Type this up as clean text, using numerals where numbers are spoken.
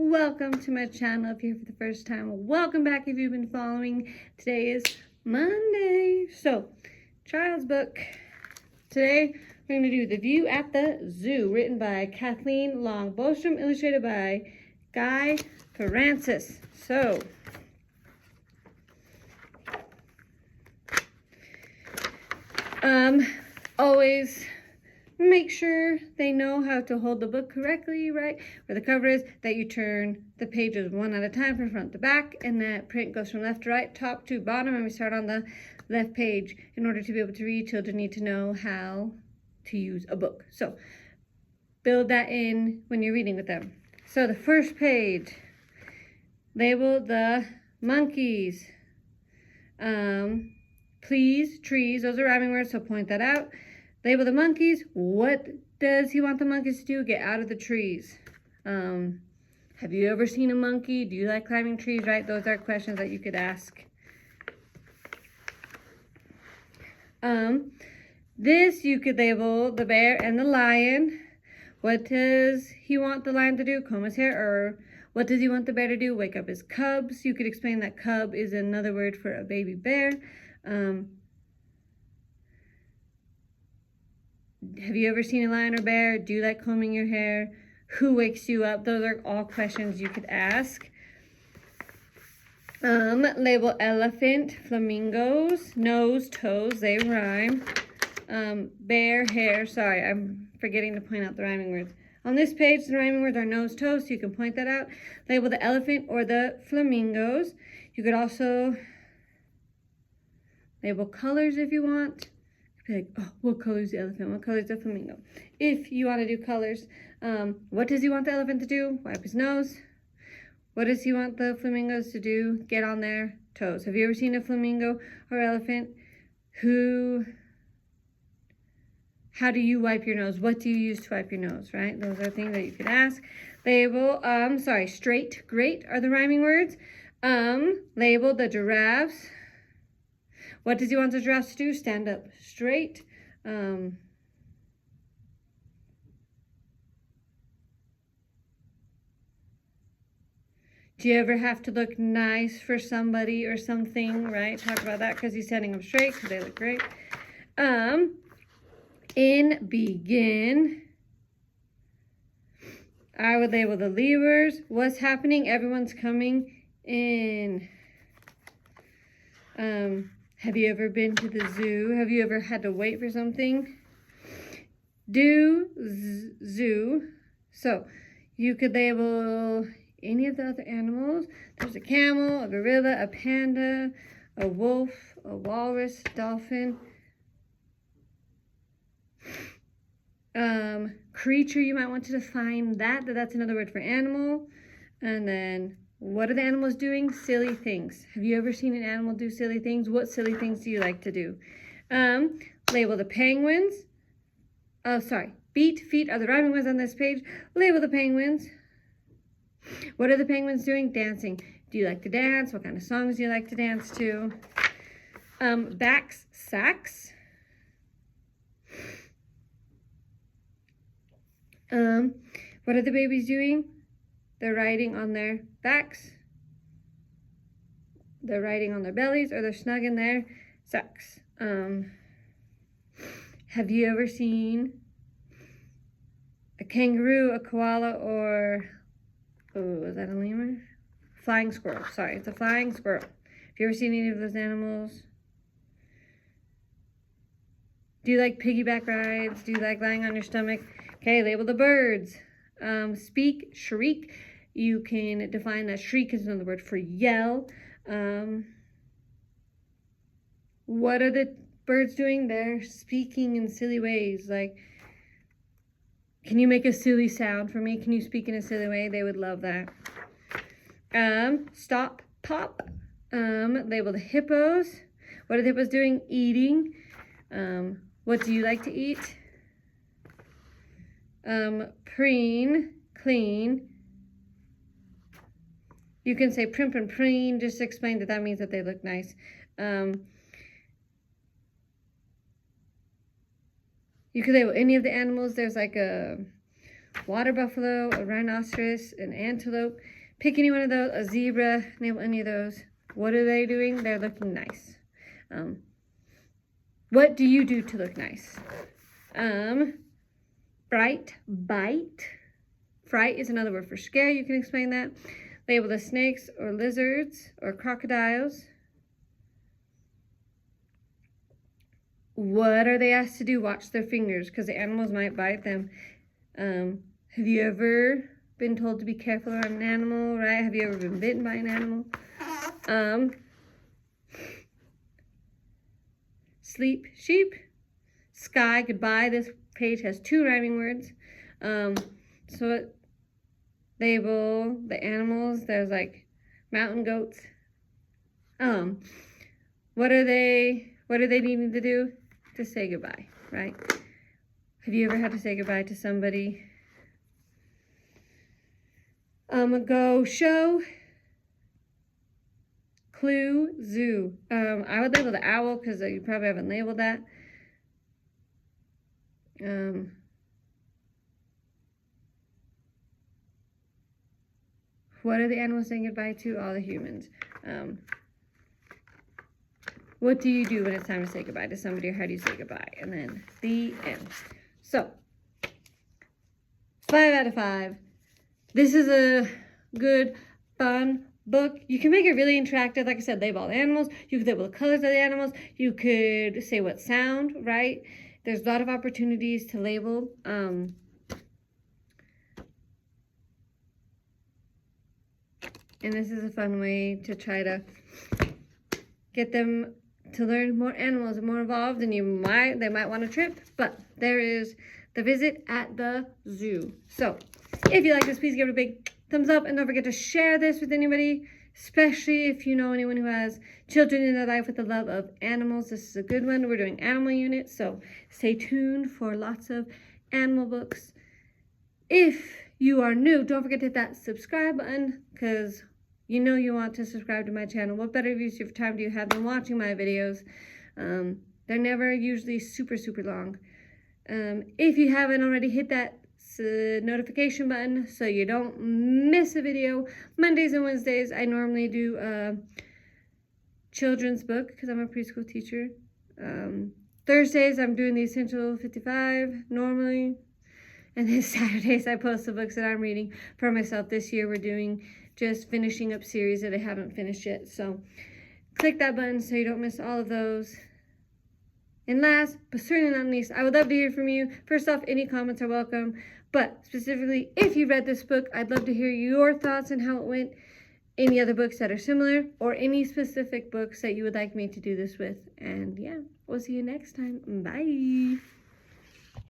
Welcome to my channel. If you're here for the first time, welcome back if you've been following. Today is Monday. So, child's book. Today, we're going to do The View at the Zoo, written by Kathleen Long Bostrom, illustrated by Guy Francis. So, always make sure they know how to hold the book correctly, right? Where the cover is, that you turn the pages one at a time from front to back, and that print goes from left to right, top to bottom, and we start on the left page. In order to be able to read, children need to know how to use a book. So build that in when you're reading with them. So the first page, label the monkeys. Please, trees, those are rhyming words, so point that out. Label the monkeys. What does he want the monkeys to do? Get out of the trees. Have you ever seen a monkey? Do you like climbing trees, right? Those are questions that you could ask. This you could label the bear and the lion. What does he want the lion to do? Comb his hair. Or what does he want the bear to do? Wake up his cubs. You could explain that cub is another word for a baby bear. Have you ever seen a lion or bear? Do you like combing your hair? Who wakes you up? Those are all questions you could ask. Label elephant, flamingos, nose, toes, they rhyme. Bear, hair, sorry, I'm forgetting to point out the rhyming words. On this page, the rhyming words are nose, toes, so you can point that out. Label the elephant or the flamingos. You could also label colors if you want. Be like, oh, what color is the elephant? What color is the flamingo? If you want to do colors, what does he want the elephant to do? Wipe his nose. What does he want the flamingos to do? Get on their toes. Have you ever seen a flamingo or elephant? How do you wipe your nose? What do you use to wipe your nose, right? Those are things that you could ask. Label, straight, great are the rhyming words. Label the giraffes. What does he want the giraffes to do? Stand up straight. Do you ever have to look nice for somebody or something, right? Talk about that because he's standing up straight because they look great. In begin, I would label the levers. What's happening? Everyone's coming in. Have you ever been to the zoo? Have you ever had to wait for something? Zoo. So you could label any of the other animals. There's a camel, a gorilla, a panda, a wolf, a walrus, dolphin. Creature, you might want to define that. That's another word for animal. And then, what are the animals doing? Silly things. Have you ever seen an animal do silly things? What silly things do you like to do? Label the penguins. Feet are the rhyming words on this page. Label the penguins. What are the penguins doing? Dancing. Do you like to dance? What kind of songs do you like to dance to? Backs, sacks. What are the babies doing? They're riding on their backs. They're riding on their bellies, or they're snug in their sacks. Have you ever seen a kangaroo, a koala, or, is that a lemur? Flying squirrel. Sorry, it's a flying squirrel. Have you ever seen any of those animals? Do you like piggyback rides? Do you like lying on your stomach? Okay, label the birds. Speak, shriek. You can define that shriek is another word for yell. What are the birds doing? They're speaking in silly ways. Like, can you make a silly sound for me? Can you speak in a silly way? They would love that. Stop, pop. Label the hippos. What are the hippos doing? Eating. What do you like to eat? Preen, clean. You can say primp and preen, just explain that means that they look nice. You could label any of the animals. There's like a water buffalo, a rhinoceros, an antelope. Pick any one of those, a zebra, name any of those. What are they doing? They're looking nice. What do you do to look nice? Fright, bite. Fright is another word for scare. You can explain that. Label the snakes or lizards or crocodiles. What are they asked to do? Watch their fingers because the animals might bite them. Have you ever been told to be careful around an animal, right? Have you ever been bitten by an animal? Sleep, sheep. Sky, goodbye. This page has 2 rhyming words. So label the animals. There's like mountain goats. What are they needing to do? To say goodbye, right? Have you ever had to say goodbye to somebody? Go, show, clue, zoo. I would label the owl because you probably haven't labeled that. What are the animals saying goodbye to? All the humans. What do you do when it's time to say goodbye to somebody, or how do you say goodbye? And then the end. So, 5 out of 5. This is a good, fun book. You can make it really interactive. Like I said, label all the animals. You could label the colors of the animals. You could say what sound, right? There's a lot of opportunities to label. And this is a fun way to try to get them to learn more animals and more involved, and they might want a trip, but there is the visit at the zoo. So if you like this, please give it a big thumbs up, and don't forget to share this with anybody, especially if you know anyone who has children in their life with the love of animals. This is a good one. We're doing animal units, so stay tuned for lots of animal books. If you are new, don't forget to hit that subscribe button, because you know you want to subscribe to my channel. What better use of time do you have than watching my videos? They're never usually super long. If you haven't already, hit that notification button so you don't miss a video. Mondays and Wednesdays, I normally do a children's book because I'm a preschool teacher. Thursdays, I'm doing the Essential 55 normally. And then Saturdays, I post the books that I'm reading for myself. This year, we're doing just finishing up series that I haven't finished yet. So click that button so you don't miss all of those. And last, but certainly not least, I would love to hear from you. First off, any comments are welcome. But specifically, if you read this book, I'd love to hear your thoughts on how it went. Any other books that are similar, or any specific books that you would like me to do this with. And yeah, we'll see you next time. Bye.